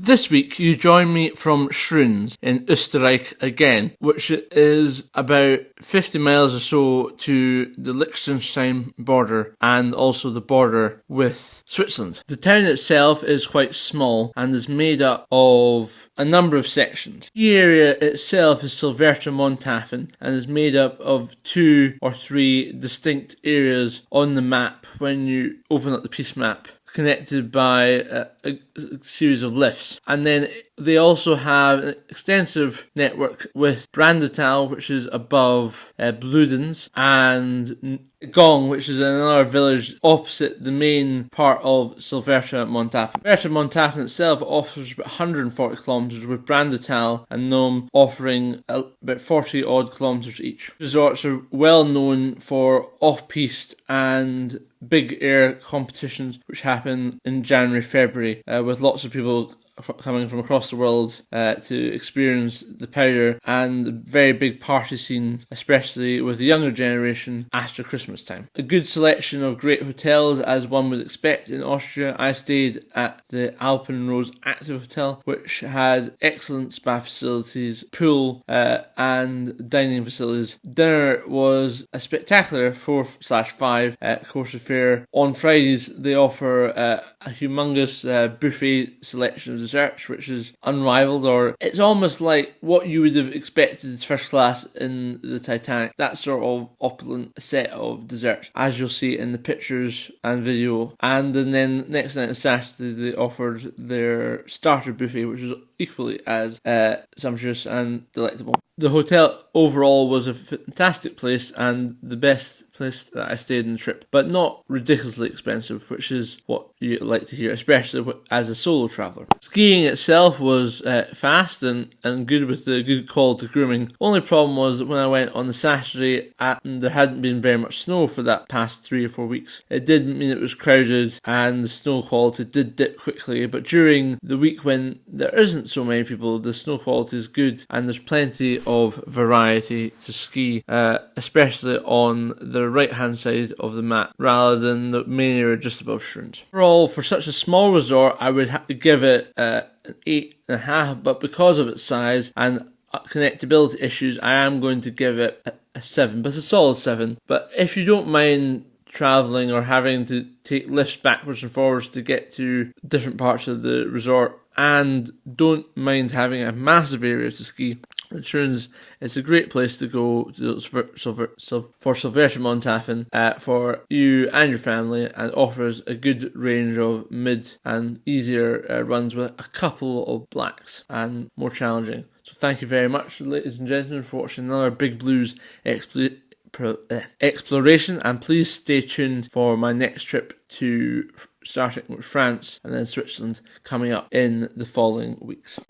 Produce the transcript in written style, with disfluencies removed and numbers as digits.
This week you join me from Schruns in Österreich again, which is about 50 miles or so to the Liechtenstein border and also the border with Switzerland. The town itself is quite small and is made up of a number of sections. The area itself is Silvertta Montafon and is made up of 2 or 3 distinct areas on the map when you open up the piece map, connected by a series of lifts. And then they also have an extensive network with Brandental, which is above Bludenz, and Gong, which is another village opposite the main part of Silvertta Montafon. Silvertta Montafon itself offers about 140 kilometres, with Brandental and Nome offering about 40 odd kilometres each. Resorts are well known for off-piste and big air competitions which happen in January, February, with lots of people coming from across the world to experience the powder, and a very big party scene, especially with the younger generation after Christmas time. A good selection of great hotels, as one would expect in Austria. I stayed at the Alpenrose Active Hotel, which had excellent spa facilities, pool and dining facilities. Dinner was a spectacular 4/5 course of fare. On Fridays they offer a humongous buffet selection of desserts, which is unrivaled, or it's almost like what you would have expected first class in the Titanic. That sort of opulent set of desserts, as you'll see in the pictures and video. And then next night on Saturday they offered their starter buffet, which was equally as sumptuous and delectable. The hotel overall was a fantastic place and the best place that I stayed in the trip, but not ridiculously expensive, which is what you like to hear, especially as a solo traveller. Skiing itself was fast and good, with the good quality grooming. Only problem was that when I went on the Saturday and there hadn't been very much snow for that past 3 or 4 weeks, it did mean it was crowded and the snow quality did dip quickly. But during the week when there isn't so many people, the snow quality is good and there's plenty of variety to ski, especially on the right hand side of the map rather than the main area just above Schruns. Overall, for such a small resort, I would have to give it an 8.5, but because of its size and connectability issues, I am going to give it a 7, but it's a solid 7. But if you don't mind travelling or having to take lifts backwards and forwards to get to different parts of the resort, and don't mind having a massive area to ski, Schruns is a great place to go for Silvertta Montafon for you and your family, and offers a good range of mid and easier runs with a couple of blacks and more challenging. So thank you very much, ladies and gentlemen, for watching another Big Blues exploration, and please stay tuned for my next trip to starting with France and then Switzerland coming up in the following weeks.